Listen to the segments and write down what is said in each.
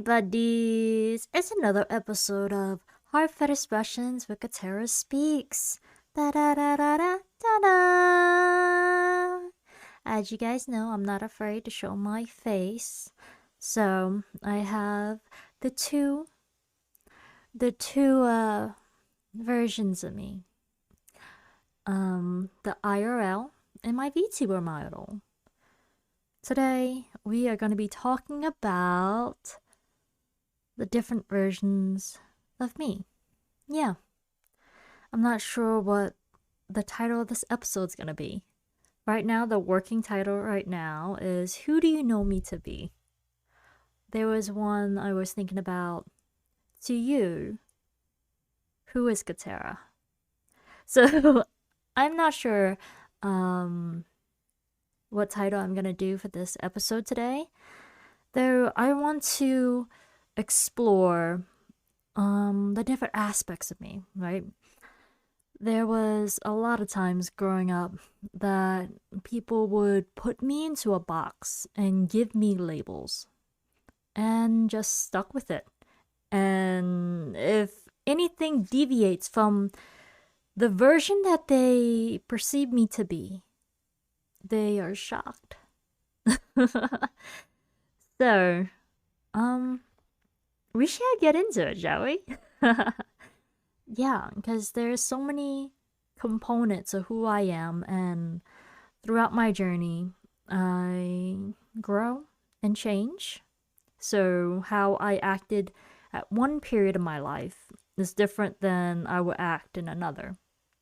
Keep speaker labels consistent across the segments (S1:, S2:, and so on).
S1: buddies! It's another episode of Heartfelt Expressions with Katerra Speaks. Da da da da da da da! As you guys know, I'm not afraid to show my face. So I have the two versions of me. The IRL and my VTuber model. Today we are going to be talking about the different versions of me. Yeah. I'm not sure what the title of this episode is going to be. Right now, the working title right now is Who Do You Know Me to Be? There was one I was thinking about. To you, who is Katerra? So, I'm not sure what title I'm going to do for this episode today. Though I want to explore the different aspects of me, right? There was a lot of times growing up that people would put me into a box and give me labels and just stuck with it. And if anything deviates from the version that they perceive me to be, they are shocked. So, we should get into it, shall we? Yeah, because there's so many components of who I am, and throughout my journey, I grow and change. So, how I acted at one period of my life is different than I would act in another.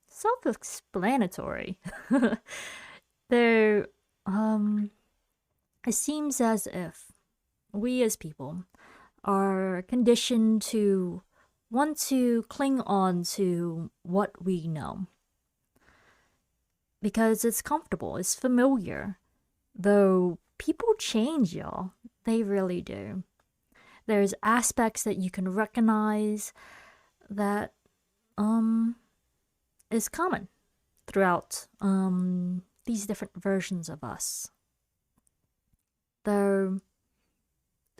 S1: Self explanatory. There, it seems as if we as people are conditioned to want to cling on to what we know because it's comfortable, it's familiar. Though people change, y'all, they really do. There's aspects that you can recognize that is common throughout these different versions of us. Though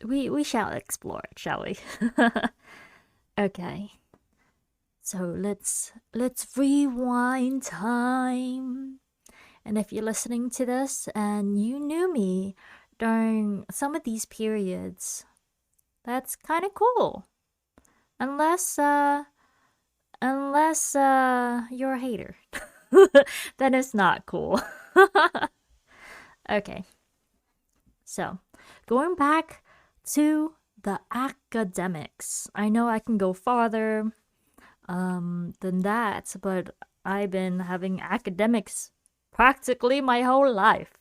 S1: we shall explore it, shall we? Okay. So let's rewind time. And if you're listening to this and you knew me during some of these periods, that's kind of cool. Unless you're a hater. Then it's not cool. Okay. So, going back to the academics. I know I can go farther than that, but I've been having academics practically my whole life.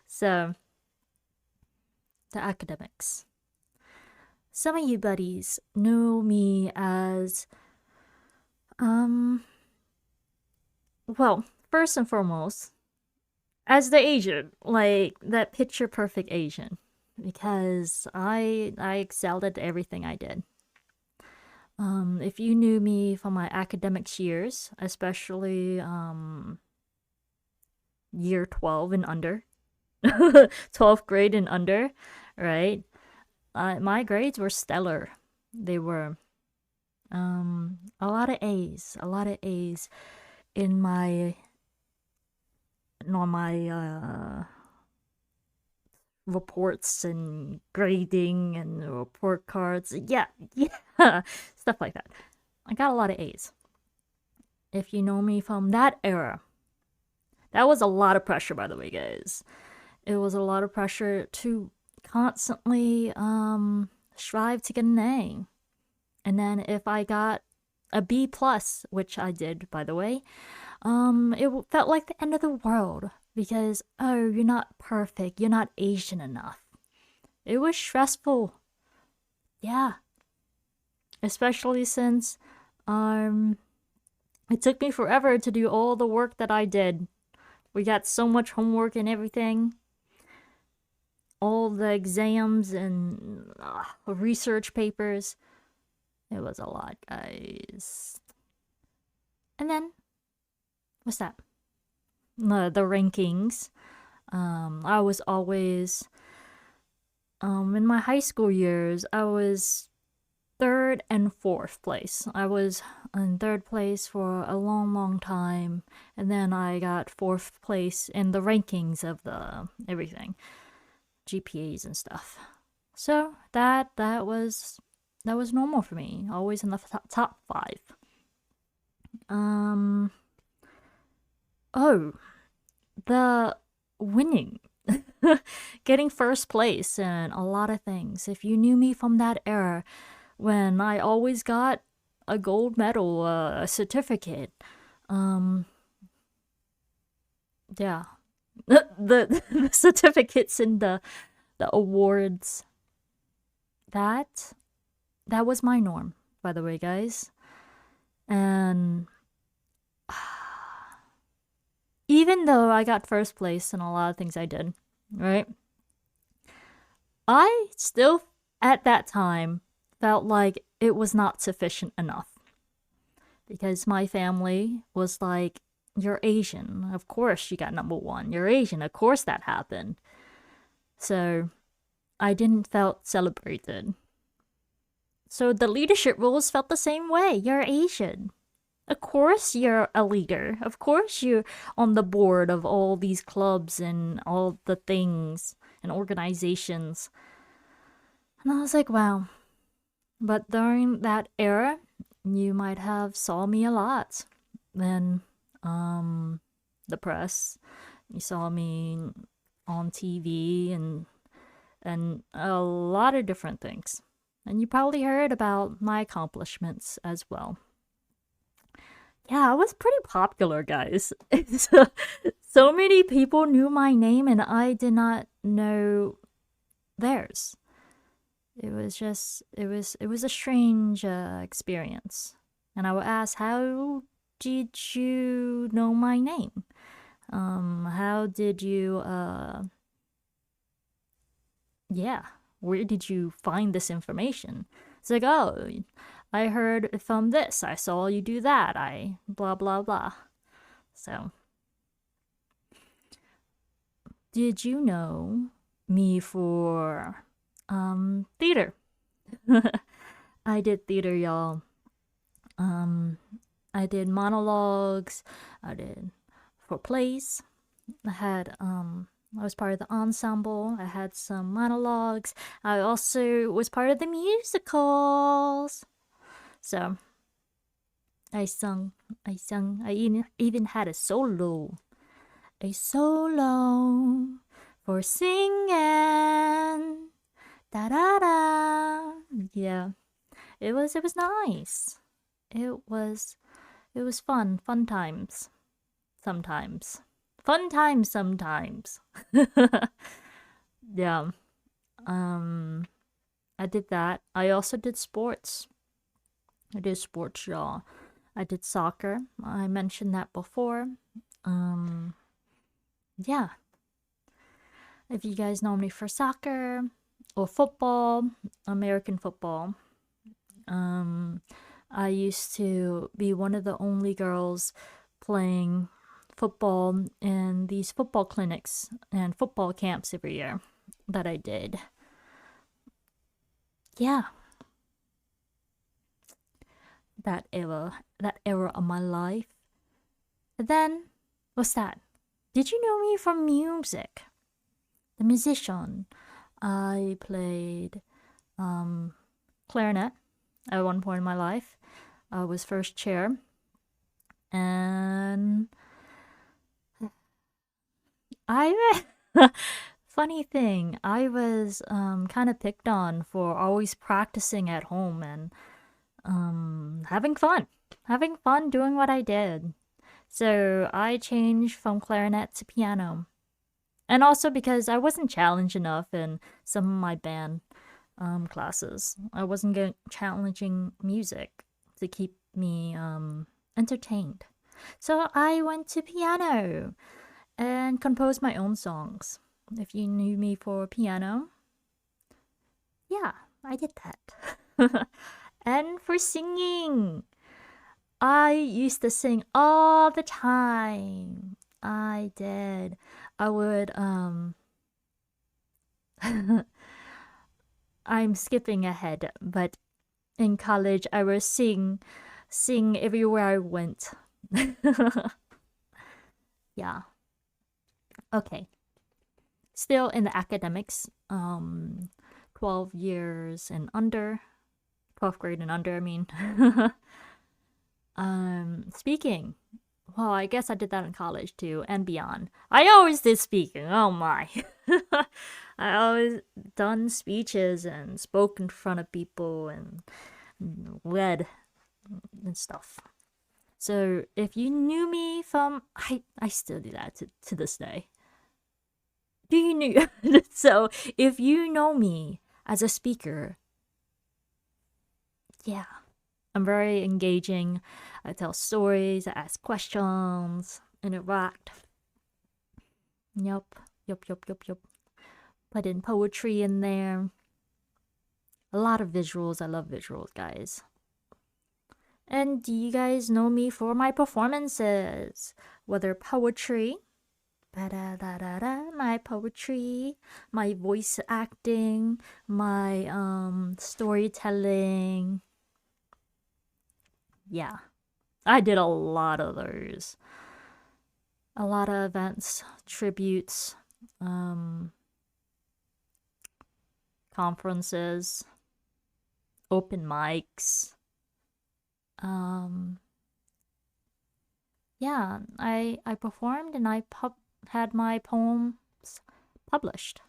S1: So, the academics. Some of you buddies know me as, well, first and foremost, as the Asian, like that picture perfect Asian, because I excelled at everything I did. If you knew me from my academics years, especially year 12 and under, 12th grade and under, right? My grades were stellar. They were a lot of A's, in my reports and grading and report cards. Yeah, stuff like that. I got a lot of A's. If you know me from that era, that was a lot of pressure, by the way, guys. It was a lot of pressure to constantly strive to get an A. And then if I got a B plus, which I did, by the way, it felt like the end of the world because, oh, you're not perfect, you're not Asian enough. It was stressful. Yeah. Especially since it took me forever to do all the work that I did. We got so much homework and everything. All the exams and research papers. It was a lot, guys. And then, what's that? The rankings. I was always In my high school years, I was third and fourth place. I was in third place for a long, long time, and then I got fourth place in the rankings of the everything, GPAs and stuff. So that was normal for me. Always in the top five. Um. Oh, the winning. Getting first place and a lot of things. If you knew me from that era, when I always got a gold medal, a certificate, um, yeah, the certificates and the awards. That that was my norm, by the way, guys. And even though I got first place in a lot of things I did, right? I still, at that time, felt like it was not sufficient enough. Because my family was like, you're Asian. Of course you got number one. You're Asian. Of course that happened. So I didn't felt celebrated. So the leadership roles felt the same way. You're Asian. Of course you're a leader. Of course you're on the board of all these clubs and all the things and organizations. And I was like, wow. But during that era, you might have saw me a lot. Then the press, you saw me on TV and a lot of different things. And you probably heard about my accomplishments as well. Yeah, I was pretty popular, guys. So many people knew my name and I did not know theirs. It was a strange experience. And I would ask, how did you know my name? How did you yeah, where did you find this information? It's like, oh, I heard from this. I saw you do that. I blah blah blah. So, did you know me for theater? I did theater, y'all. Um I did monologues. I did for plays. I was part of the ensemble. I had some monologues. I also was part of the musicals. So I even had a solo for singing. Da da da. Yeah, it was nice. It was fun times. Sometimes. Fun times sometimes. Yeah. Um I did that. I also did sports. I did sports, y'all. I did soccer. I mentioned that before. Um yeah. If you guys know me for soccer or football, American football. Um I used to be one of the only girls playing football in these football clinics and football camps every year that I did. Yeah, that era of my life. And then, what's that? Did you know me from music? The musician. I played clarinet at one point in my life. I was first chair. And I funny thing, I was kind of picked on for always practicing at home and having fun doing what I did. So I changed from clarinet to piano, and also because I wasn't challenged enough in some of my band classes. I wasn't getting challenging music to keep me entertained. So I went to piano and composed my own songs. If you knew me for piano, yeah, I did that. And for singing, I used to sing all the time. I did. I would I'm skipping ahead, but in college I was sing everywhere I went. Yeah. Okay. Still in the academics. 12 years and under. 12th grade and under, I mean. Speaking. Well, I guess I did that in college too, and beyond. I always did speaking. Oh my. I always done speeches and spoke in front of people and led and stuff. So if you knew me from, I still do that to this day. Do you know? So if you know me as a speaker, yeah, I'm very engaging. I tell stories, I ask questions, interact. Yup. Put in poetry in there. A lot of visuals. I love visuals, guys. And do you guys know me for my performances? Whether poetry, my poetry, my voice acting, my storytelling. Yeah, I did a lot of those. A lot of events, tributes, conferences, open mics. Yeah, I performed and I had my poems published.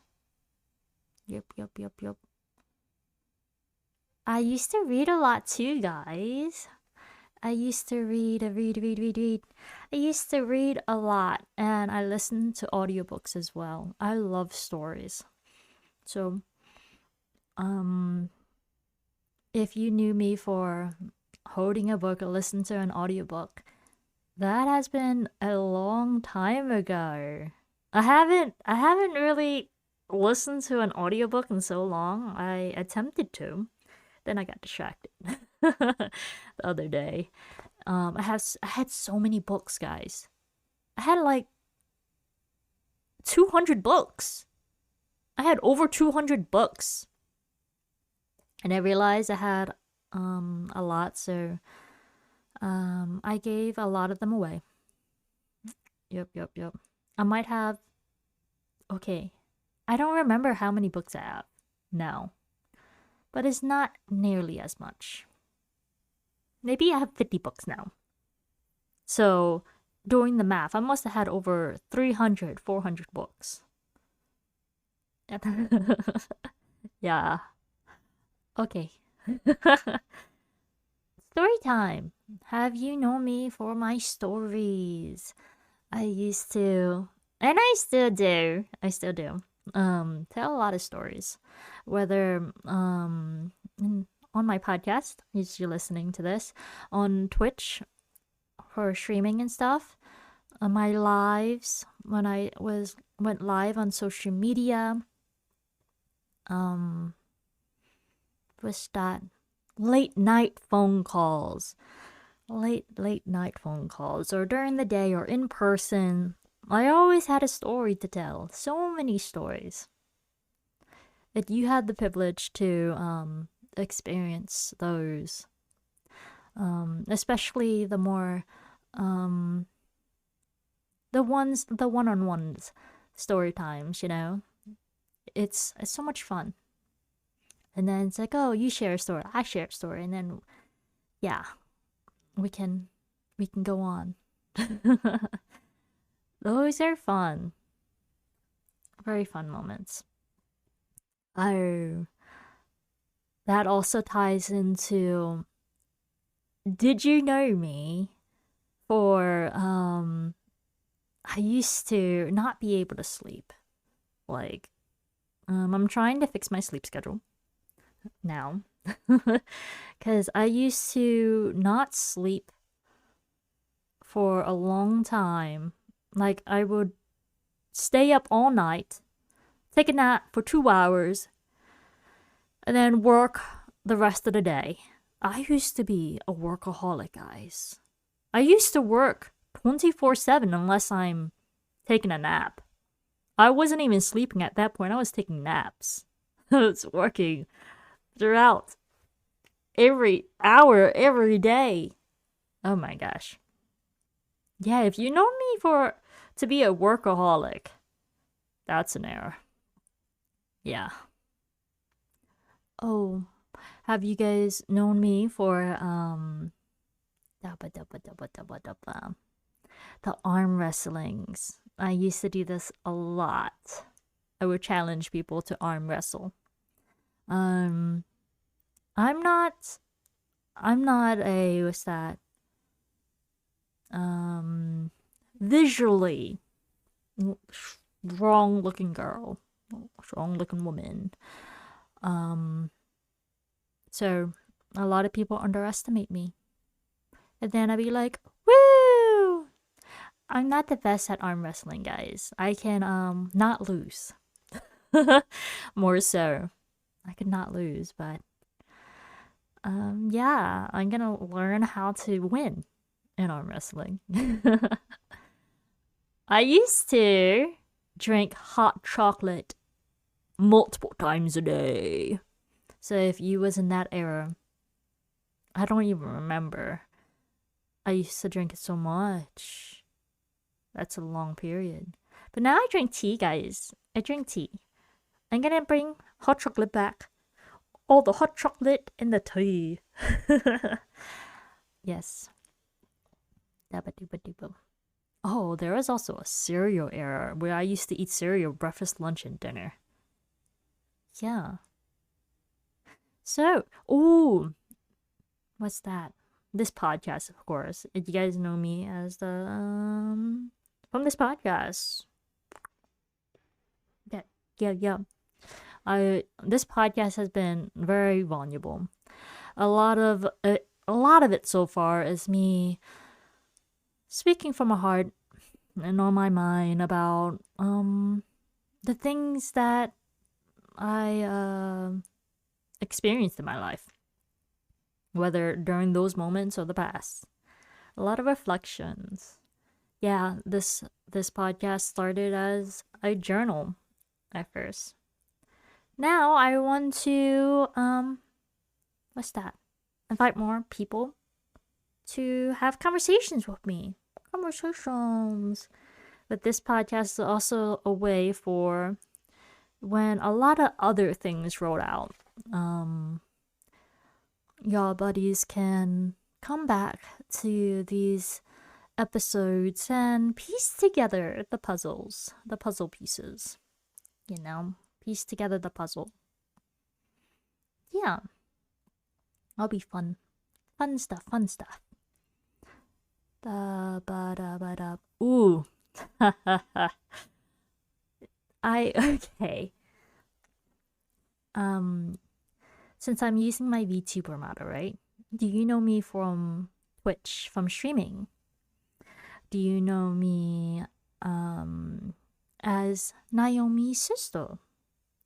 S1: Yup. I used to read a lot too, guys. I used to read. I used to read a lot, and I listened to audiobooks as well. I love stories. So, if you knew me for holding a book or listening to an audiobook, that has been a long time ago. I haven't really listened to an audiobook in so long. I attempted to. Then I got distracted the other day. I had so many books, guys. I had like 200 books. I had over 200 books. And I realized I had a lot, so I gave a lot of them away. Yep. I might have. Okay. I don't remember how many books I have now, but it's not nearly as much. Maybe I have 50 books now. So, doing the math, I must have had over 300, 400 books. Yeah. Okay. Story time. Have you known me for my stories? I used to, and I still do. Tell a lot of stories. Whether on my podcast, if you're listening to this, on Twitch for streaming and stuff. My lives when I went live on social media. Was that late night phone calls, late night phone calls, or during the day, or in person. I always had a story to tell. So many stories. That you had the privilege to experience those. Especially the more the one-on-ones, story times, you know. It's so much fun. And then it's like, oh, you share a story, I share a story, and then yeah, we can go on. Those are fun. Very fun moments. Oh, that also ties into, did you know me for I used to not be able to sleep. Like I'm trying to fix my sleep schedule now. Cuz I used to not sleep for a long time. Like I would stay up all night, take a nap for 2 hours, and then work the rest of the day. I used to be a workaholic, guys. I used to work 24/7 unless I'm taking a nap. I wasn't even sleeping at that point. I was taking naps. It's working throughout every hour, every day. Oh my gosh. Yeah, if you know me to be a workaholic, that's an error. Yeah. Oh, have you guys known me for the arm wrestlings? I used to do this a lot. I would challenge people to arm wrestle. Um, I'm not. I'm not a what's that? Um, visually strong looking girl, strong looking woman. Um, so a lot of people underestimate me, and then I'd be like, "Woo! I'm not the best at arm wrestling, guys. I can not lose." More so, I could not lose, but yeah, I'm gonna learn how to win in arm wrestling. I used to drink hot chocolate multiple times a day. So if you was in that era, I don't even remember. I used to drink it so much. That's a long period. But now I drink tea, guys. I drink tea. I'm gonna bring hot chocolate back. All the hot chocolate and the tea. Yes. Oh, there was also a cereal era where I used to eat cereal breakfast, lunch, and dinner. Yeah. So, ooh, what's that? This podcast, of course. You guys know me as the from this podcast. Yeah. This podcast has been very vulnerable. A lot of it so far is me speaking from my heart and on my mind about the things that I experienced in my life, whether during those moments or the past. A lot of reflections. Yeah, this podcast started as a journal at first. Now I want to what's that? Invite more people to have conversations with me. Conversations. But this podcast is also a way for when a lot of other things roll out. Y'all buddies can come back to these episodes and piece together the puzzle pieces. You know, piece together the puzzle. Yeah. I'll be fun. Fun stuff. Ooh. Okay. Since I'm using my VTuber model, right? Do you know me from Twitch, from streaming? Do you know me as Nyomi's sister?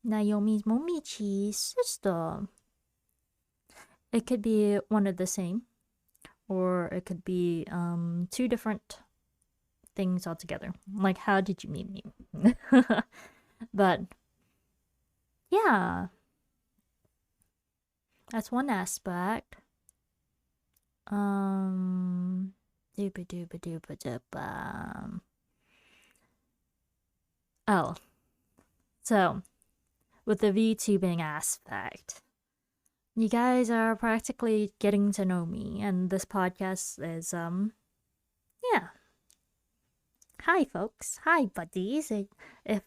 S1: Nyomi's Momichi's sister. It could be one of the same, or it could be two different things altogether. Like, how did you meet me? But yeah, that's one aspect. Dooba dooba dooba dooba. Oh, so with the VTubing aspect, you guys are practically getting to know me, and this podcast is yeah. Hi folks, hi buddies. If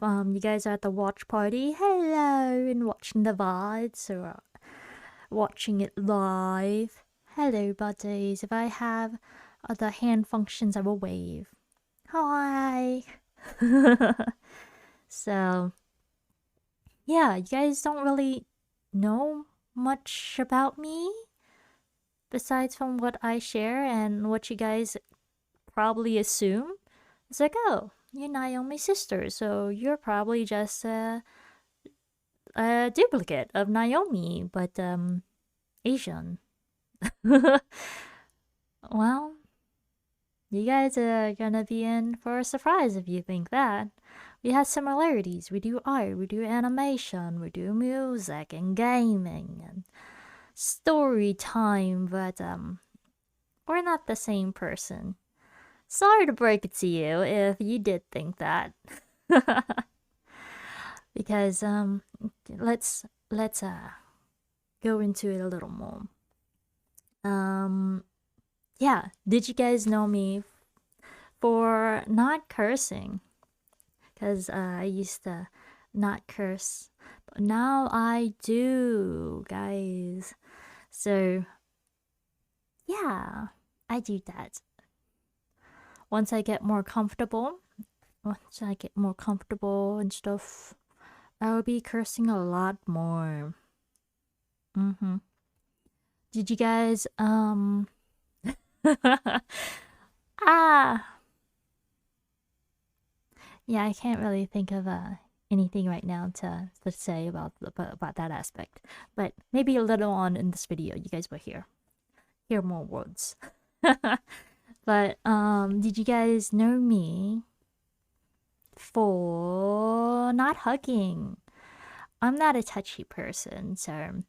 S1: you guys are at the watch party, hello, and watching the VODs or watching it live, hello buddies. If I have other hand functions, I will wave. Hi. So yeah, you guys don't really know much about me besides from what I share and what you guys probably assume. It's like, oh, you're Nyomi's sister, so you're probably just a duplicate of Nyomi, but Asian. Well, you guys are gonna be in for a surprise if you think that. We have similarities. We do art, we do animation, we do music and gaming and story time, but we're not the same person. Sorry to break it to you if you did think that. Because let's go into it a little more. Yeah, did you guys know me for not cursing? Because I used to not curse, but now I do, guys. So yeah, I do that. Once I get more comfortable and stuff, I will be cursing a lot more. Did you guys ah, yeah, I can't really think of anything right now to say about that aspect, but maybe a little on in this video you guys will hear more words. But did you guys know me for not hugging? I'm not a touchy person, so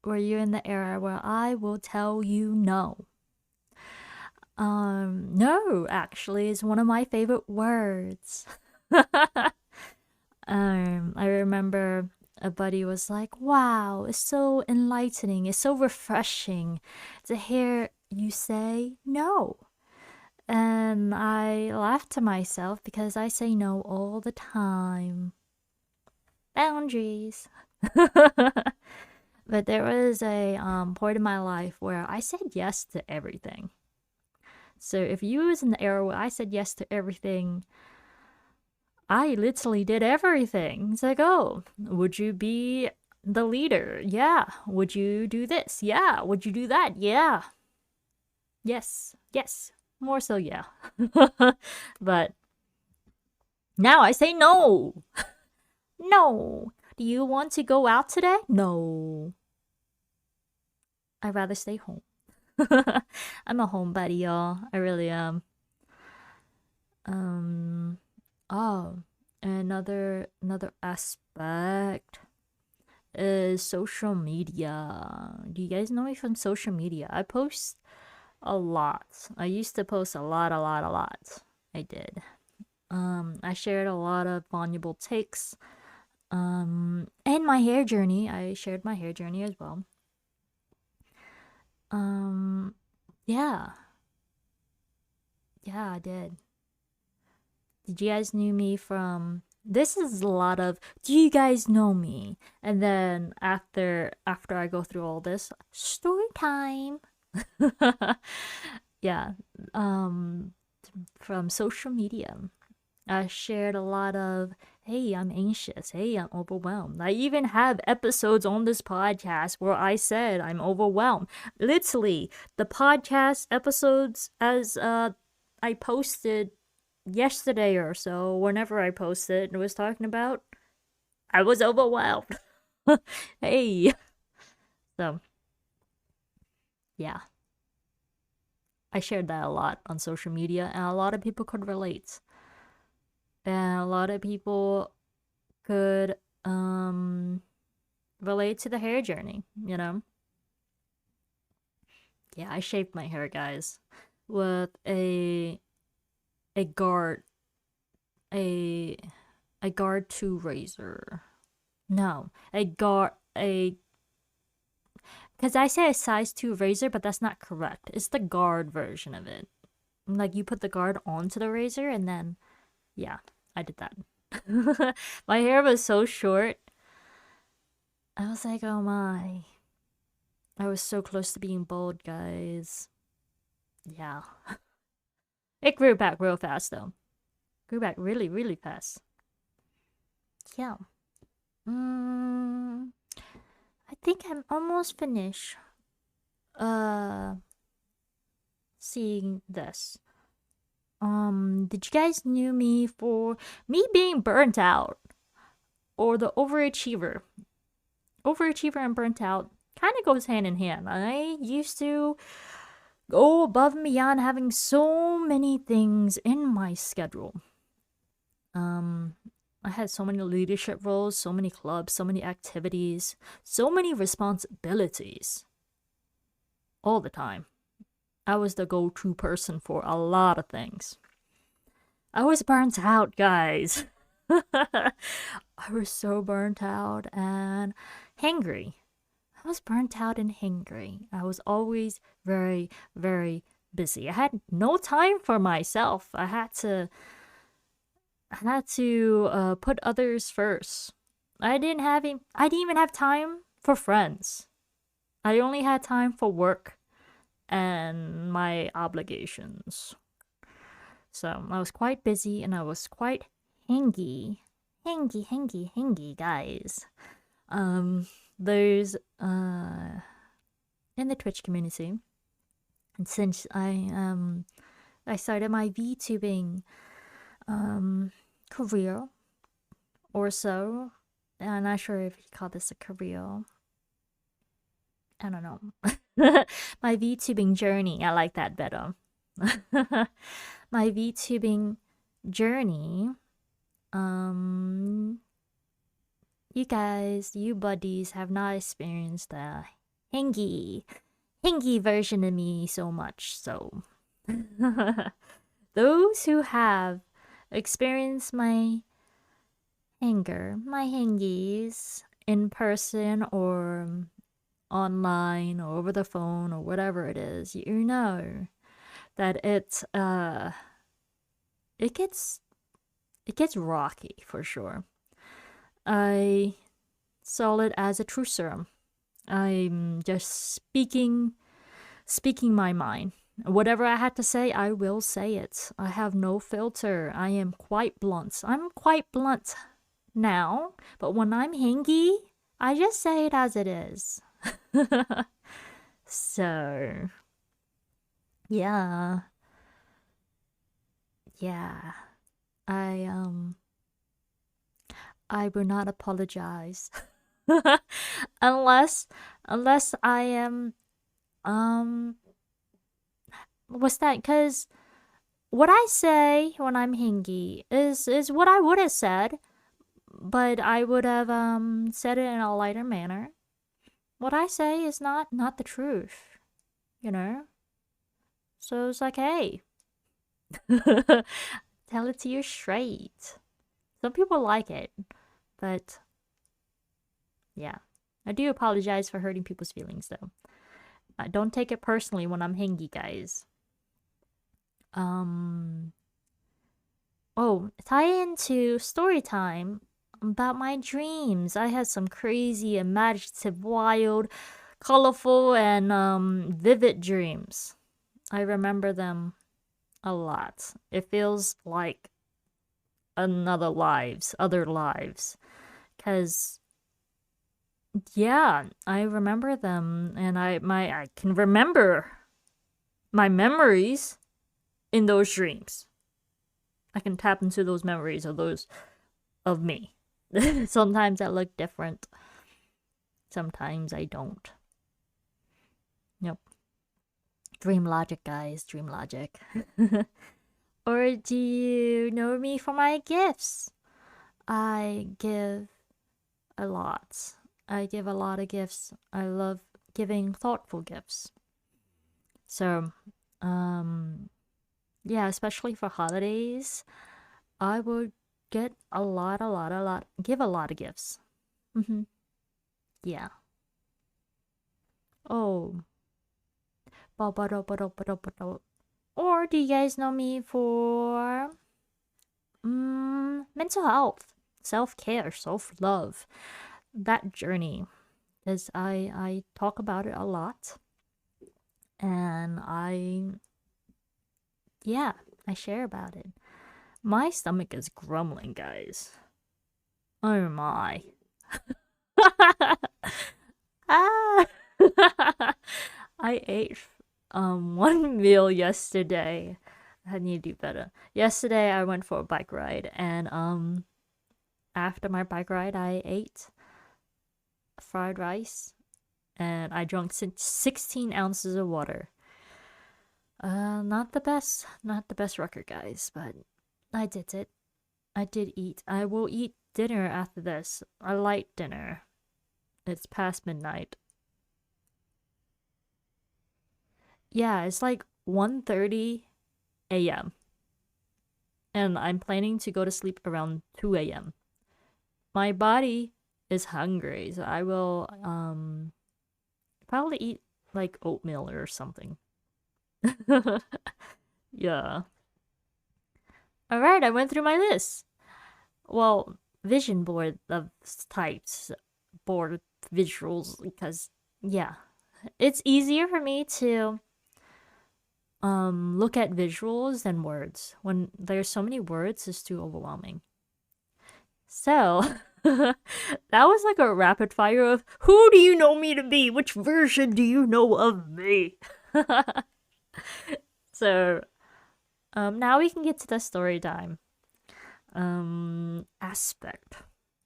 S1: were you in the era where I will tell you no? No, actually, is one of my favorite words. I remember a buddy was like, wow, it's so enlightening, it's so refreshing to hear you say no. And I laughed to myself because I say no all the time. Boundaries. But there was a point in my life where I said yes to everything. So if you was in the era where I said yes to everything, I literally did everything. It's like, oh, would you be the leader? Yeah. Would you do this? Yeah. Would you do that? Yeah. Yes. Yes. More so, yeah. But now I say no. No. Do you want to go out today? No. I'd rather stay home. I'm a homebody, y'all. I really am. Oh, another aspect is social media. Do you guys know me from social media? I post a lot. I used to post a lot. I did. I shared a lot of vulnerable takes. And my hair journey. I shared my hair journey as well. Yeah. Yeah, I did. Did you guys knew me from... This is a lot of, do you guys know me? And then after I go through all this, story time. Yeah. From social media. I shared a lot of, hey, I'm anxious. Hey, I'm overwhelmed. I even have episodes on this podcast where I said I'm overwhelmed. Literally, the podcast episodes as I posted yesterday or so, whenever I posted, it was talking about I was overwhelmed. Hey. So, yeah. I shared that a lot on social media, and a lot of people could relate. And a lot of people could relate to the hair journey, you know? Yeah, I shaved my hair, guys, with a guard a guard 2 razor. No, because I say a size 2 razor, but that's not correct. It's the guard version of it. Like, you put the guard onto the razor, and then, yeah, I did that. My hair was so short. I was like, oh my. I was so close to being bald, guys. Yeah. It grew back real fast, though. Grew back really, really fast. Yeah. I think I'm almost finished seeing this. Did you guys knew me for me being burnt out? Or the overachiever? Overachiever and burnt out kind of goes hand in hand. I used to go above and beyond having so many things in my schedule. I had so many leadership roles, so many clubs, so many activities, so many responsibilities all the time. I was the go-to person for a lot of things. I was burnt out, guys. I was so burnt out and hangry. I was burnt out and hangry. I was always very, very busy. I had no time for myself. I had to put others first. I didn't even have time for friends. I only had time for work and my obligations. So I was quite busy and I was quite hangy, guys. There's in the Twitch community, and since I started my VTubing career or so, I'm not sure if you call this a career. I don't know. My VTubing journey, I like that better. My VTubing journey, you guys, you buddies have not experienced the hangy version of me so much, so those who have experienced my hangies in person or online or over the phone or whatever it is, you know that it gets rocky for sure. I saw it as a true serum. I'm just speaking my mind. Whatever I had to say, I will say it. I have no filter. I am quite blunt. I'm quite blunt now, but when I'm hangy, I just say it as it is. So, yeah. I will not apologize. unless I am what's that? Cuz what I say when I'm hangy is what I would have said, but I would have said it in a lighter manner. What I say is not the truth, you know? So it's like, hey, tell it to you straight. Some people like it, but yeah. I do apologize for hurting people's feelings, though. Don't take it personally when I'm hangy, guys. Oh, tie into story time about my dreams. I had some crazy, imaginative, wild, colorful, and vivid dreams. I remember them a lot. It feels like other lives. Cause yeah, I remember them, and I can remember my memories in those dreams. I can tap into those memories of me. Sometimes I look different. Sometimes I don't. Yep. Dream logic, guys. Dream logic. Or do you know me for my gifts? I give a lot. I give a lot of gifts. I love giving thoughtful gifts. So, yeah, especially for holidays, I would get give a lot of gifts. Yeah. Oh. Or do you guys know me for mental health, self-care, self-love, that journey? Because I talk about it a lot, and I share about it. My stomach is grumbling, guys. Oh my. Ah. I ate one meal yesterday. I need to do better. Yesterday I went for a bike ride, and after my bike ride I ate fried rice and I drank 16 ounces of water. Not the best record, guys, but I did it. I did eat. I will eat dinner after this. A light dinner. It's past midnight. Yeah, it's like 1:30 a.m. And I'm planning to go to sleep around 2 a.m. My body is hungry, so I will probably eat like oatmeal or something. Yeah. Alright, I went through my list. Well, vision board of types, board visuals, because yeah, it's easier for me to look at visuals than words. When there's so many words, it's too overwhelming. So that was like a rapid fire of who do you know me to be? Which version do you know of me? So now we can get to the story time aspect.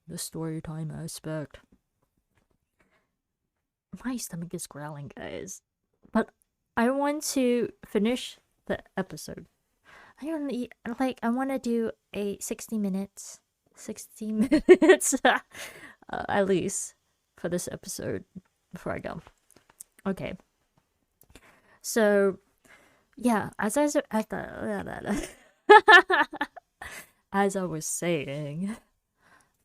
S1: The story time aspect. My stomach is growling, guys. But I want to finish the episode. I don't eat, like, I want to do a 60 minutes. 60 minutes at least for this episode before I go. Okay. So, yeah, as I as I was saying,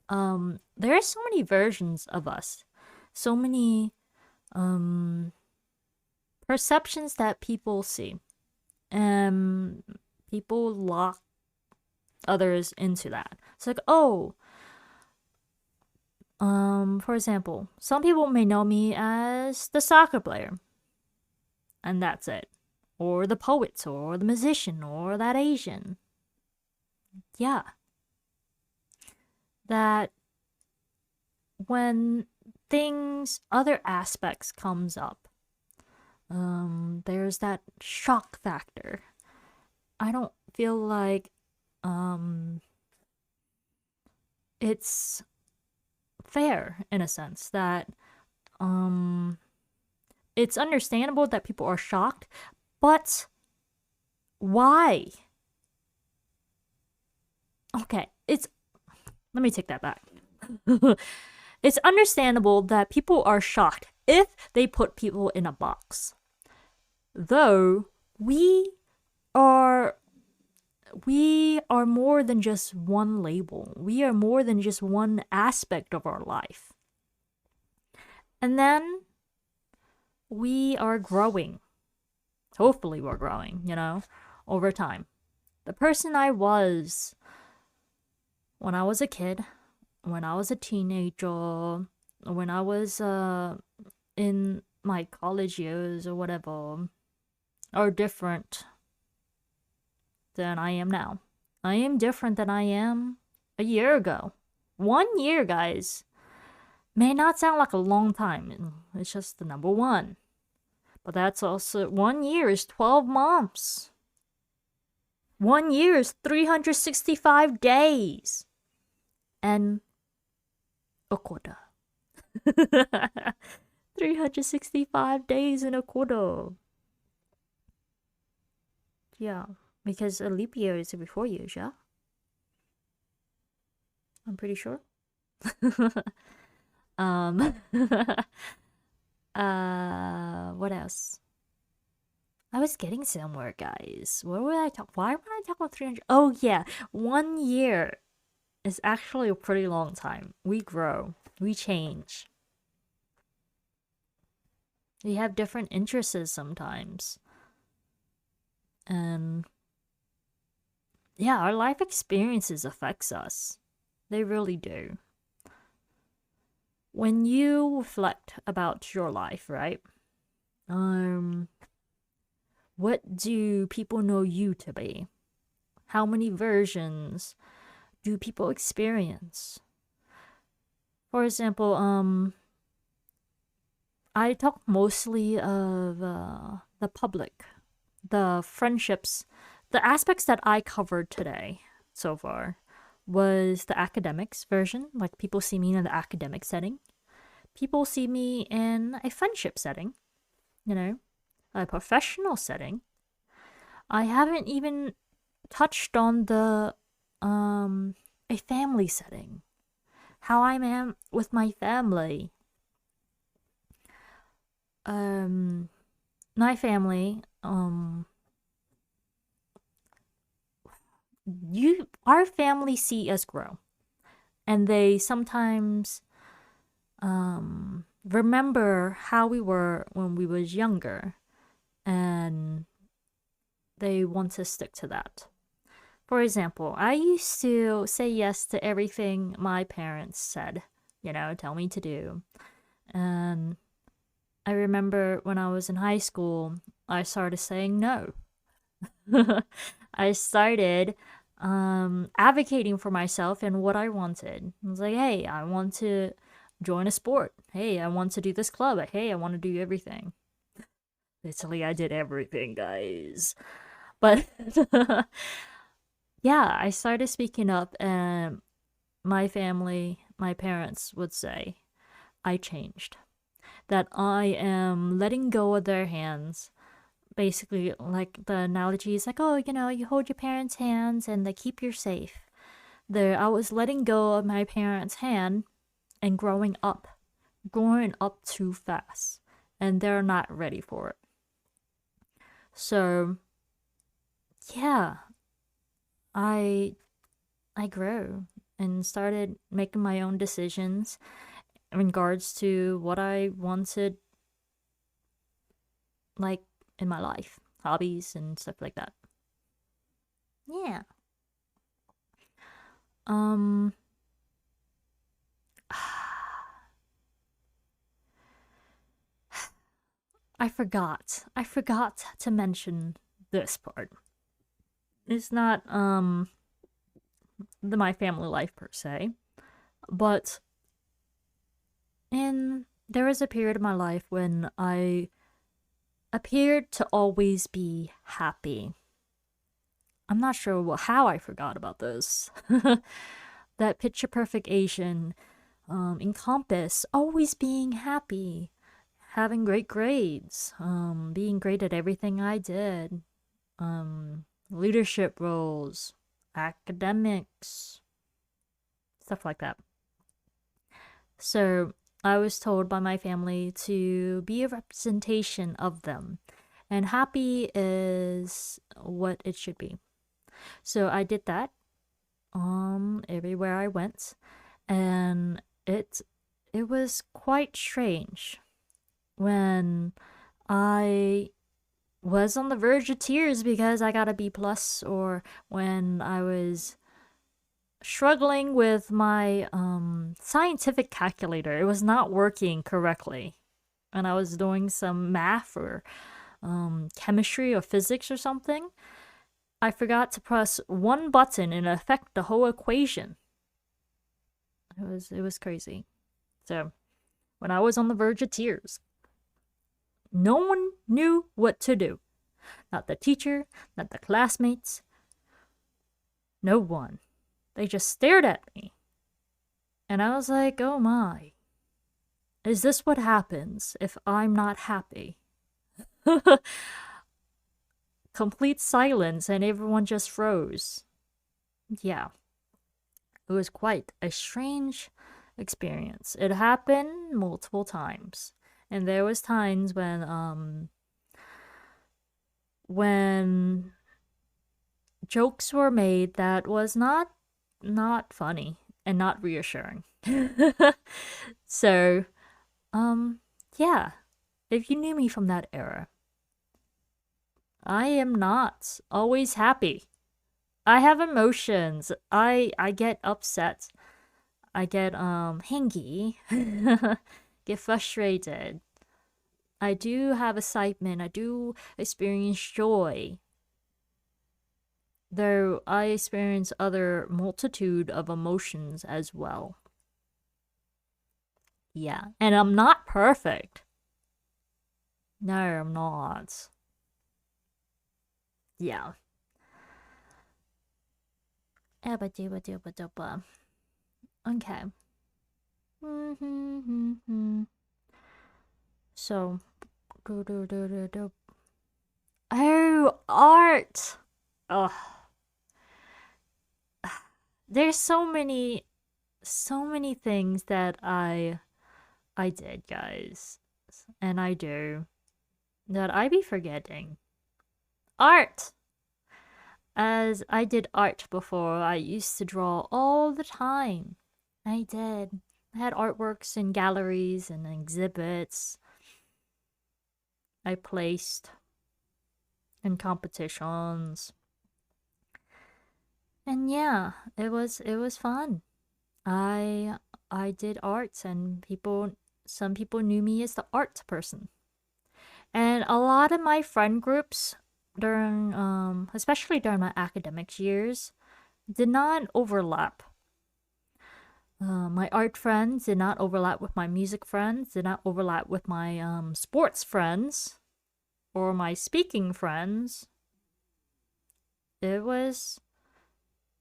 S1: there are so many versions of us. So many perceptions that people see. And people lock others into that. It's like, oh, for example, some people may know me as the soccer player, and that's it. Or the poet, or the musician, or that Asian. Yeah. That when other aspects comes up, there's that shock factor. I don't feel like it's fair in a sense that it's understandable that people are shocked, but why? Okay, let me take that back. It's understandable that people are shocked if they put people in a box. Though we are more than just one label. We are more than just one aspect of our life. And then we are growing. Hopefully we're growing, over time. The person I was when I was a kid, when I was a teenager, when I was in my college years or whatever, are different than I am now. I am different than I am a year ago. 1 year, guys, may not sound like a long time. It's just the number one. But that's also 1 year is 12 months. 1 year is 365 days. And a quarter. 365 days in a quarter. Yeah, because a leap year is every 4 years, yeah? I'm pretty sure. What else? I was getting somewhere, guys. What would I talk? Why would I talk about 300? Oh, yeah. 1 year is actually a pretty long time. We grow. We change. We have different interests sometimes. And yeah, our life experiences affects us. They really do. When you reflect about your life, right? What do people know you to be? How many versions do people experience? For example, I talk mostly of the public, the friendships, the aspects that I covered today so far was the academics version. Like, people see me in the academic setting. People see me in a friendship setting, a professional setting. I haven't even touched on the a family setting. How I am with my family. Um my family, our family see us grow. And they sometimes remember how we were when we was younger, and they want to stick to that. For example, I used to say yes to everything my parents said, tell me to do. And I remember when I was in high school, I started saying no. I started advocating for myself and what I wanted. I was like, hey, I want to join a sport. Hey, I want to do this club. Hey, I want to do everything. Literally, I did everything, guys. But yeah, I started speaking up, and my family, my parents would say, I changed. That I am letting go of their hands. Basically, like the analogy is like, oh, you hold your parents' hands and they keep you safe. There, I was letting go of my parents' hand and growing up too fast, and they're not ready for it. So, yeah, I I grew and started making my own decisions in regards to what I wanted, like in my life, hobbies and stuff like that. Yeah. Um. I forgot. I forgot to mention this part. It's not my family life per se, but there was a period of my life when I appeared to always be happy. I'm not sure how I forgot about this. That picture perfect Asian encompass always being happy, having great grades, being great at everything I did, leadership roles, academics, stuff like that. So I was told by my family to be a representation of them, and happy is what it should be. So I did that everywhere I went, and it was quite strange when I was on the verge of tears because I got a B plus, or when I was struggling with my scientific calculator. It was not working correctly, and I was doing some math or chemistry or physics or something. I forgot to press one button and affect the whole equation. It was crazy. So when I was on the verge of tears, no one knew what to do. Not the teacher, not the classmates, no one. They just stared at me. And I was like, oh my. Is this what happens if I'm not happy? Complete silence, and everyone just froze. Yeah. It was quite a strange experience. It happened multiple times. And there was times when jokes were made that was not funny and not reassuring. So, yeah. If you knew me from that era, I am not always happy. I have emotions. I get upset. I get hangy. Get frustrated. I do have excitement. I do experience joy. Though I experience other multitude of emotions as well. Yeah. And I'm not perfect. No, I'm not. Yeah. Okay. So, oh, Oh, art. Oh, there's so many things that I did, guys, and I do that I be forgetting. Art. As I did art before, I used to draw all the time. I did. I had artworks in galleries and exhibits. I placed in competitions. And yeah, it was fun. I I did arts and some people knew me as the art person. And a lot of my friend groups during especially during my academic years did not overlap. My art friends did not overlap with my music friends, did not overlap with my sports friends or my speaking friends. It was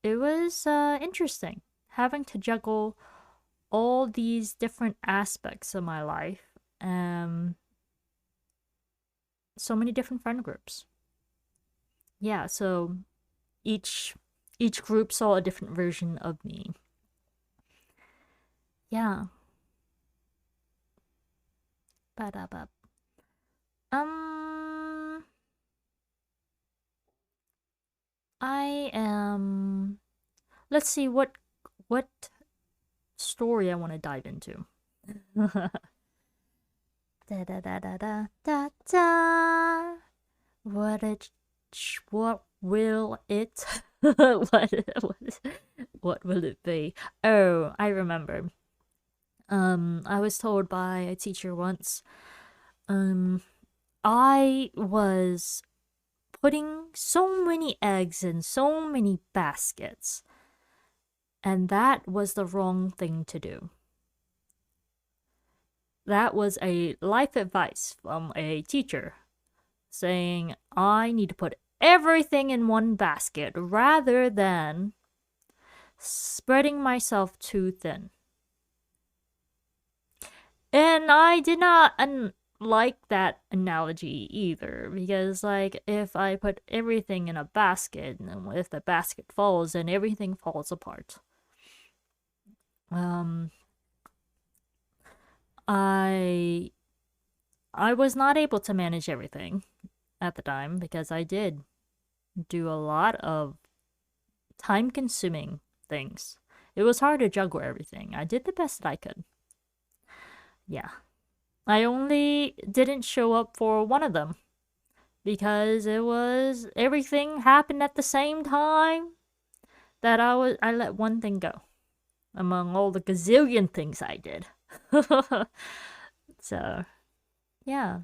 S1: interesting having to juggle all these different aspects of my life and so many different friend groups. Yeah, so each group saw a different version of me. Yeah. Ba-da-ba. Um, I am. Let's see what story I want to dive into. Da da da da da da da. What will it? What will it be? Oh, I remember. I was told by a teacher once. Um, I was putting so many eggs in so many baskets, and that was the wrong thing to do. That was a life advice from a teacher saying I need to put everything in one basket rather than spreading myself too thin. And I did not like that analogy either, because like if I put everything in a basket and if the basket falls, then everything falls apart. Um I I was not able to manage everything at the time because I did do a lot of time consuming things. It was hard to juggle everything. I did the best that I could. Yeah. I only didn't show up for one of them because it was everything happened at the same time that I let one thing go among all the gazillion things I did. So, yeah.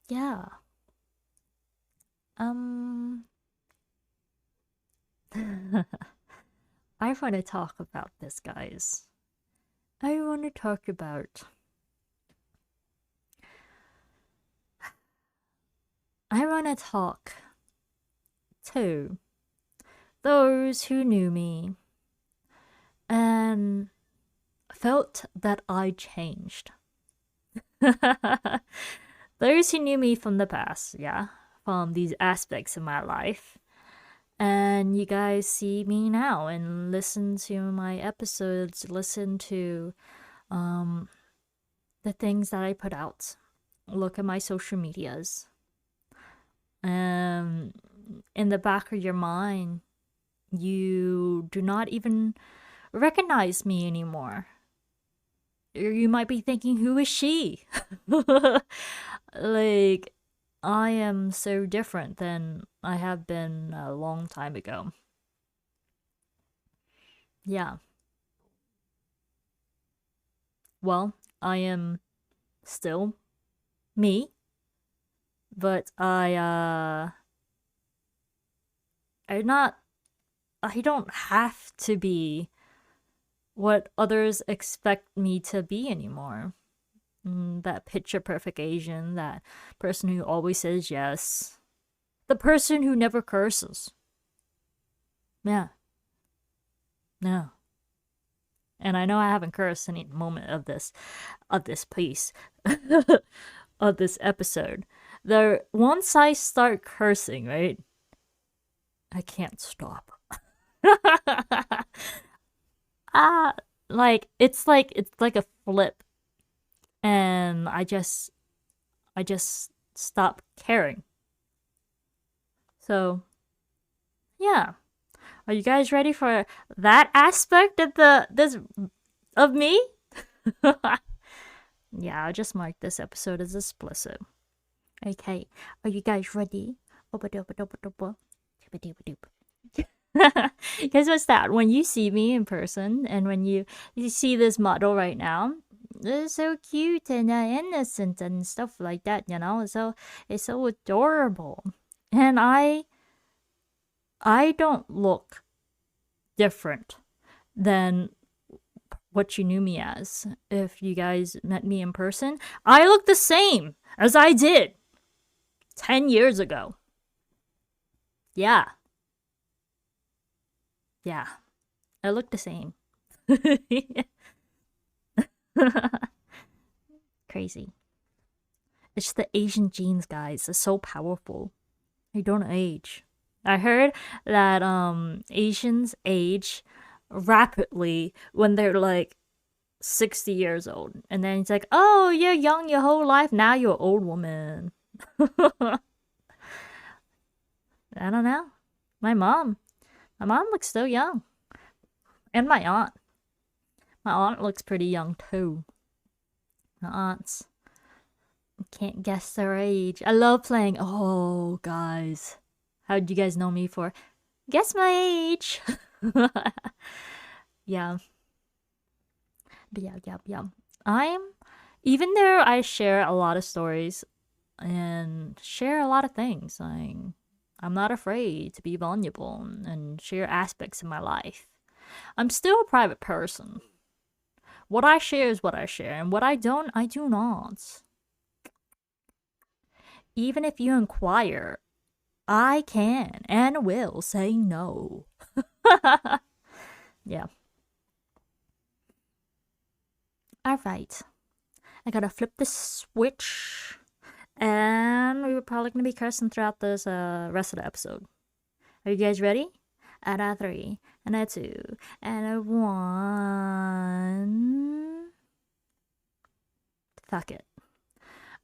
S1: Yeah. Um I want to talk about this, guys. I want to talk about. I want to talk to those who knew me and felt that I changed. Those who knew me from the past, yeah, from these aspects of my life. And you guys see me now and listen to my episodes, listen to the things that I put out, look at my social medias. In the back of your mind, you do not even recognize me anymore. You might be thinking, who is she? Like, I am so different than I have been a long time ago. Yeah. Well, I am still me, but I don't have to be what others expect me to be anymore. That picture perfect Asian, that person who always says yes, the person who never curses. Yeah, no. And I know I haven't cursed any moment of this piece, of this episode. once I start cursing, right, I can't stop. Ah, it's like a flip, and I just stop caring. So yeah, are you guys ready for that aspect of this of me? Yeah, I'll just mark this episode as explicit. Okay, are you guys ready? Because what's that? When you see me in person, and when you see this model right now, they're so cute and innocent and stuff like that, you know. So it's so adorable, and I don't look different than what you knew me as. If you guys met me in person, I look the same as I did 10 years ago. Yeah. Yeah. I look the same. Crazy. It's the Asian genes, guys. It's so powerful. They don't age. I heard that Asians age rapidly when they're like 60 years old. And then it's like, oh, you're young your whole life. Now you're an old woman. I don't know. My mom looks so young. And my aunt. My aunt looks pretty young too. My aunts. Can't guess their age. I love playing. Oh, guys. How'd you guys know me for? Guess my age. Yeah. But yeah. Even though I share a lot of stories and share a lot of things, I'm not afraid to be vulnerable and share aspects of my life. I'm still a private person. What I share is what I share, and what I don't, I do not. Even if you inquire, I can and will say no. Yeah. Alright. I gotta flip the switch. And we were probably gonna be cursing throughout this rest of the episode. Are you guys ready? And a 3, and a 2, and a 1. Fuck it.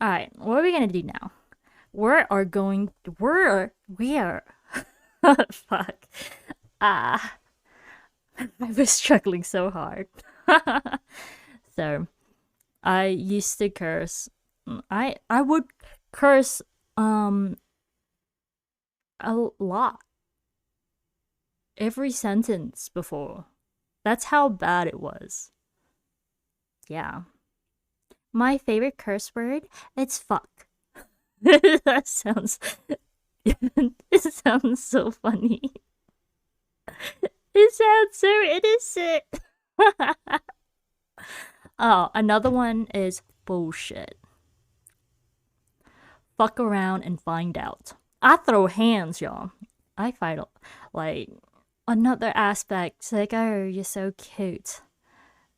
S1: Alright, what are we gonna do now? We're fuck. I was struggling so hard. So, I used to curse. I would curse a lot. Every sentence before. That's how bad it was. Yeah. My favorite curse word, it's fuck. That sounds it sounds so funny. It sounds so innocent. Oh, another one is bullshit. Fuck around and find out. I throw hands, y'all. I fight like another aspect. Like, oh, you're so cute.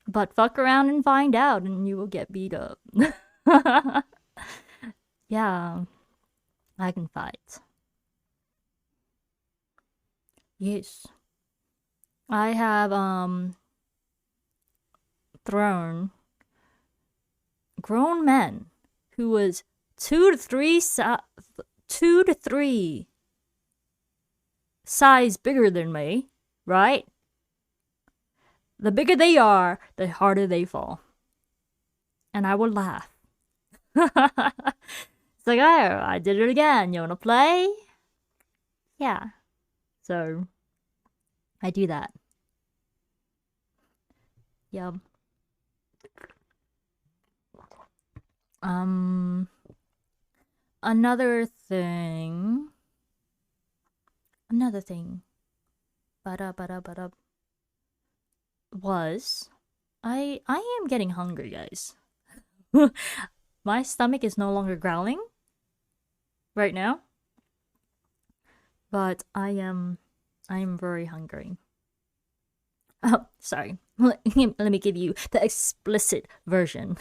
S1: But fuck around and find out, and you will get beat up. Yeah, I can fight. Yes. I have thrown grown men who was 2 to 3 size bigger than me, right? The bigger they are, the harder they fall. And I would laugh. It's like, oh, I did it again. You wanna play? Yeah. So, I do that. Yep. Another thing. Was I am getting hungry, guys. My stomach is no longer growling right now. But I am very hungry. Oh, sorry. Let me give you the explicit version.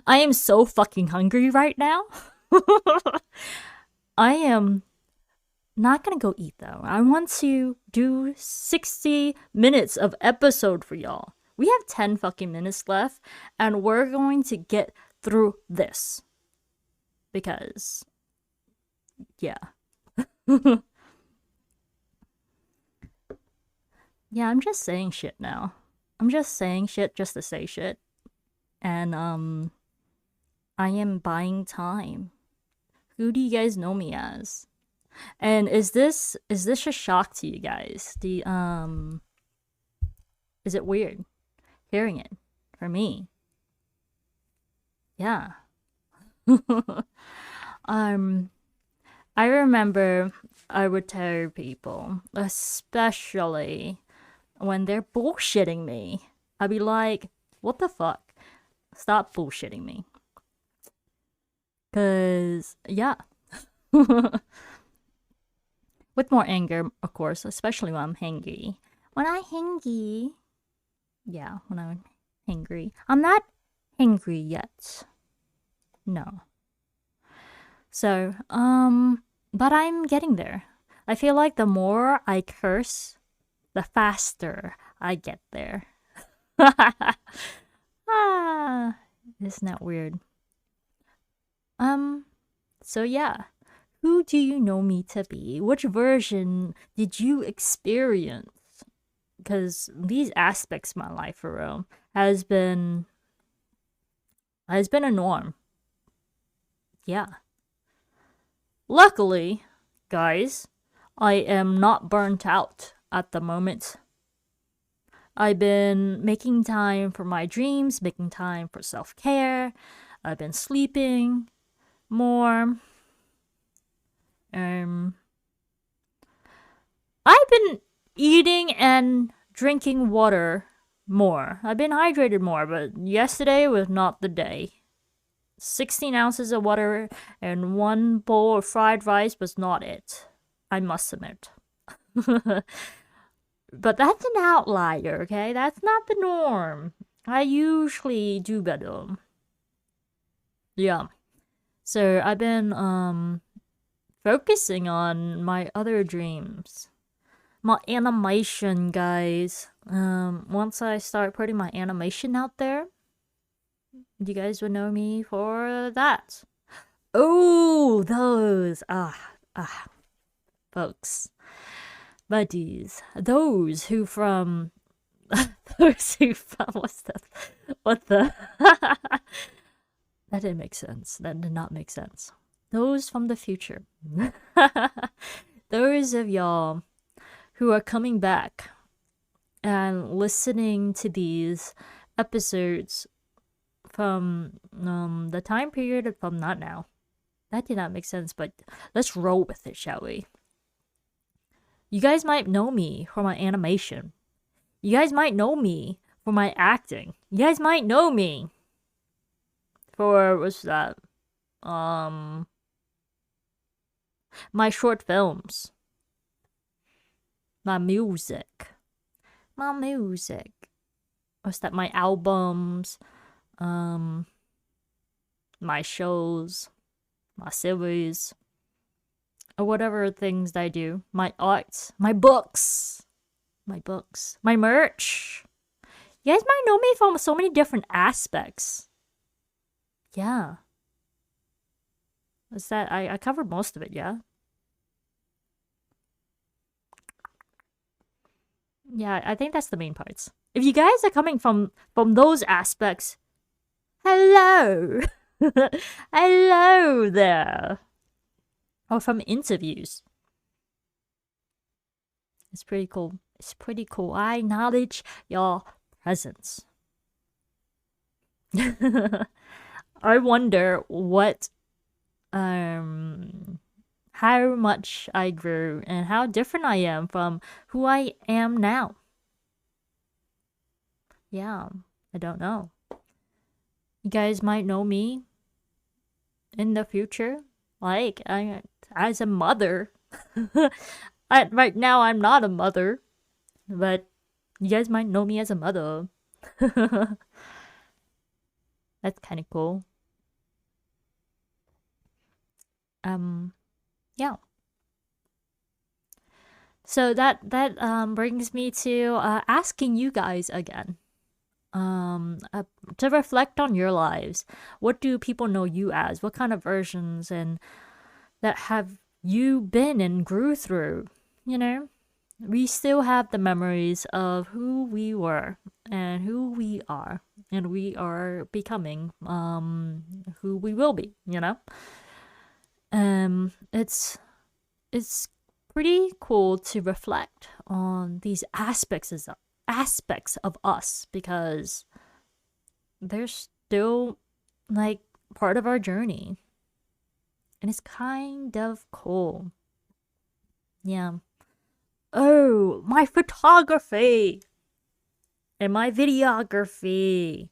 S1: I am so fucking hungry right now. I am not gonna go eat though. I want to do 60 minutes of episode for y'all. We have 10 fucking minutes left, and we're going to get through this. Because, yeah. Yeah, I'm just saying shit now. I'm just saying shit just to say shit. And, I am buying time. Who do you guys know me as? And is this a shock to you guys? Is it weird hearing it for me? Yeah. I remember I would tell people, especially when they're bullshitting me, I'd be like, what the fuck? Stop bullshitting me. Cause, yeah. With more anger, of course, especially when I'm hangry. When I'm hangry, yeah, when I'm hangry. I'm not hangry yet. No. So, but I'm getting there. I feel like the more I curse, the faster I get there. Ah, isn't that weird? So yeah. Who do you know me to be? Which version did you experience? Because these aspects of my life for real has been a norm. Yeah. Luckily, guys, I am not burnt out at the moment. I've been making time for my dreams, making time for self-care. I've been sleeping more. I've been eating and drinking water more. I've been hydrated more, but yesterday was not the day. 16 ounces of water and one bowl of fried rice was not it. I must admit. But that's an outlier, okay? That's not the norm. I usually do better. Yeah. So I've been focusing on my other dreams. My animation, guys. Once I start putting my animation out there, you guys would know me for that. Oh, those. Folks. Buddies. Those who from. Those who from. What's that? What the. That didn't make sense. That did not make sense. Those from the future. Those of y'all who are coming back and listening to these episodes from the time period from not now. That did not make sense, but let's roll with it, shall we? You guys might know me for my animation. You guys might know me for my acting. You guys might know me for, what's that? My short films. My music. What's that? My albums. My shows. My series. Or whatever things that I do. My art. My books. My merch. You guys might know me from so many different aspects. Yeah. What's that? I covered most of it, yeah? Yeah, I think that's the main parts. If you guys are coming from those aspects, hello! Hello there! Or from interviews. It's pretty cool. I acknowledge your presence. I wonder what how much I grew and how different I am from who I am now. Yeah, I don't know. You guys might know me in the future, like as a mother. Right now I'm not a mother, but you guys might know me as a mother. That's kind of cool. Yeah. So that brings me to asking you guys again, to reflect on your lives. What do people know you as? What kind of versions and that have you been and grew through? You know, we still have the memories of who we were and who we are, and we are becoming who we will be. It's pretty cool to reflect on these aspects of us, because they're still like part of our journey, and it's kind of cool. Yeah. Oh, my photography and my videography,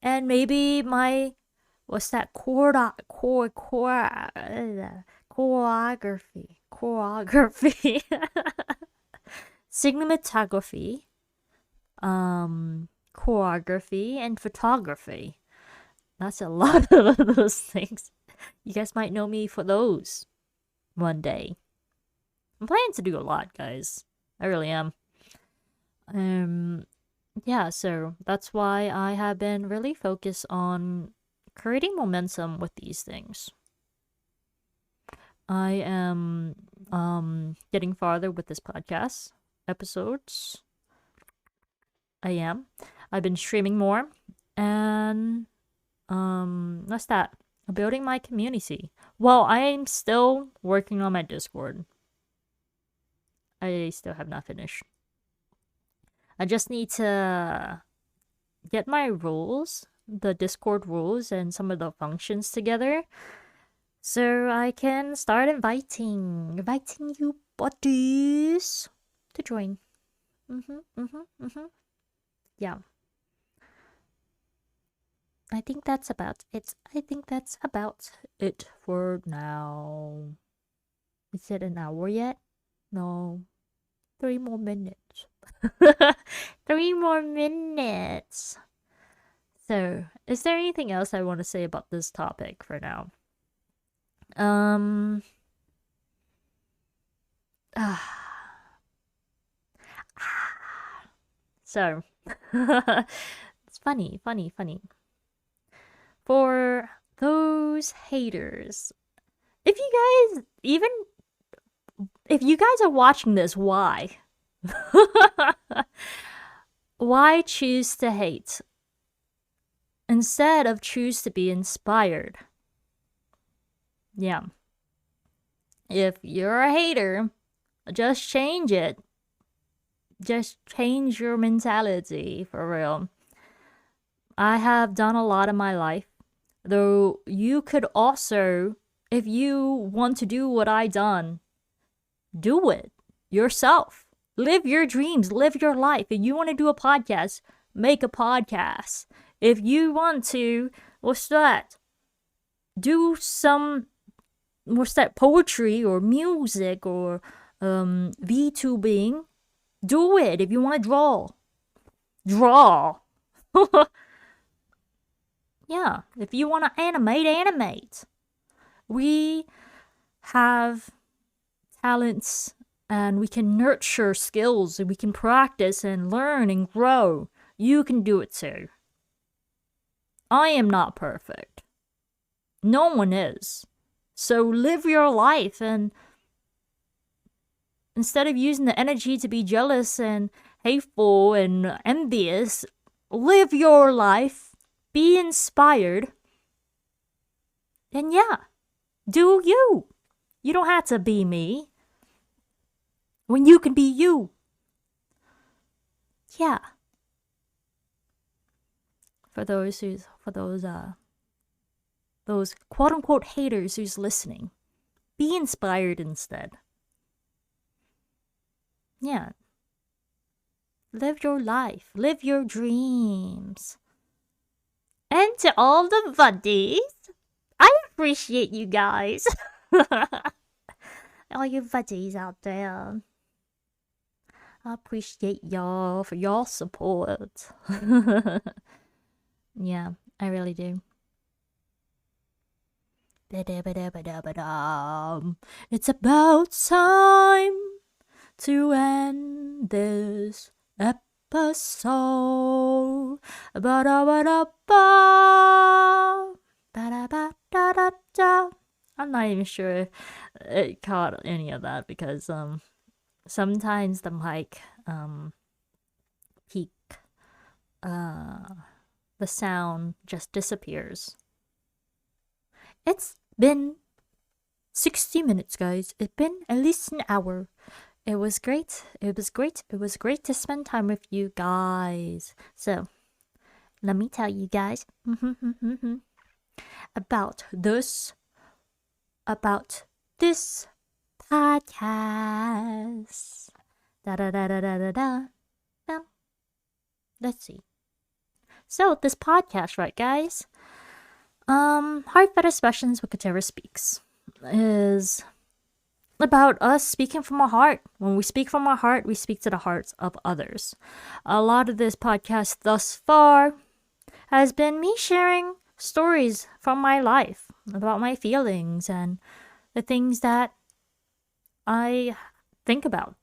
S1: and maybe my what's that choreography, cinematography, choreography, and photography. That's a lot of those things. You guys might know me for those one day. I'm planning to do a lot, guys. I really am. Yeah, so that's why I have been really focused on creating momentum with these things. I am getting farther with this podcast episodes. I am. I've been streaming more, and what's that? Building my community. Well, I'm still working on my Discord. I still have not finished. I just need to get my rules, the Discord rules, and some of the functions together, so I can start inviting you buddies to join. Yeah. I think that's about it for now. Is it an hour yet? No. 3 more minutes. 3 more minutes. So, is there anything else I want to say about this topic for now? So, it's funny. For those haters, if you guys are watching this, why? Why choose to hate instead of choose to be inspired? Yeah. If you're a hater, just change it. Just change your mentality, for real. I have done a lot in my life, though you could also, if you want to do what I done, do it yourself. Live your dreams, live your life. If you want to do a podcast, make a podcast. If you want to, do some, poetry or music or VTubing, do it. If you want to draw. Yeah, if you want to animate. We have talents, and we can nurture skills, and we can practice and learn and grow. You can do it too. I am not perfect. No one is. So live your life, and instead of using the energy to be jealous and hateful and envious, live your life. Be inspired. And yeah, do you. You don't have to be me when you can be you. Yeah. For those quote unquote haters who's listening, be inspired instead. Yeah. Live your life. Live your dreams. And to all the buddies, I appreciate you guys. All you buddies out there. I appreciate y'all for y'all support. Yeah, I really do. It's about time to end this episode. I'm not even sure if it caught any of that because sometimes the mic peak the sound just disappears. It's been 60 minutes, guys. It's been at least an hour. It was great. It was great. It was great to spend time with you guys. So, let me tell you guys about this podcast. Let's see. So, this podcast, right, guys? Heartfelt Expressions with Katerra Speaks is about us speaking from our heart. When we speak from our heart, we speak to the hearts of others. A lot of this podcast thus far has been me sharing stories from my life about my feelings and the things that I think about.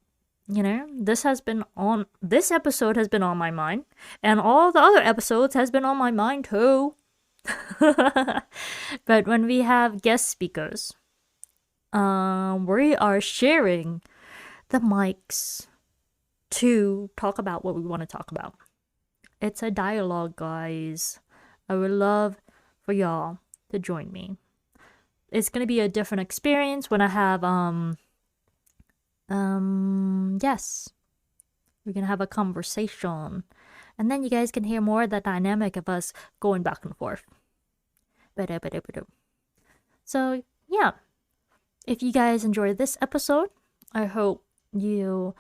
S1: You know, this episode has been on my mind, and all the other episodes has been on my mind too. But when we have guest speakers, we are sharing the mics to talk about what we want to talk about. It's a dialogue, guys. I would love for y'all to join me. It's gonna be a different experience when I have yes, we're gonna have a conversation, and then you guys can hear more of the dynamic of us going back and forth. So yeah, if you guys enjoyed this episode, I hope you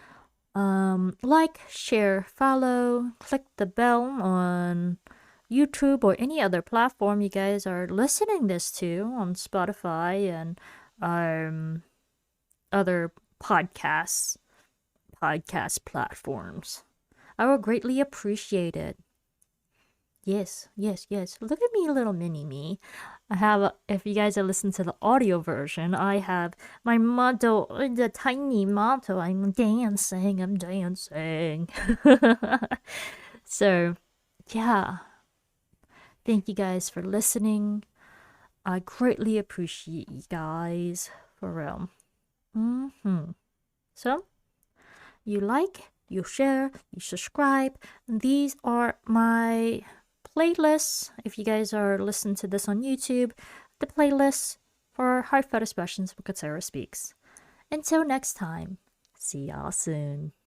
S1: like, share, follow, click the bell on YouTube or any other platform you guys are listening this to on Spotify and other podcast platforms. I will greatly appreciate it. Yes. Look at me, little mini me. If you guys have listened to the audio version, I have my motto, the tiny motto. I'm dancing. So, yeah. Thank you guys for listening. I greatly appreciate you guys, for real. So, you like, you share, you subscribe. These are my playlists. If you guys are listening to this on YouTube, the playlist for Heartfelt Expressions with Katerra Speaks. Until next time, see y'all soon.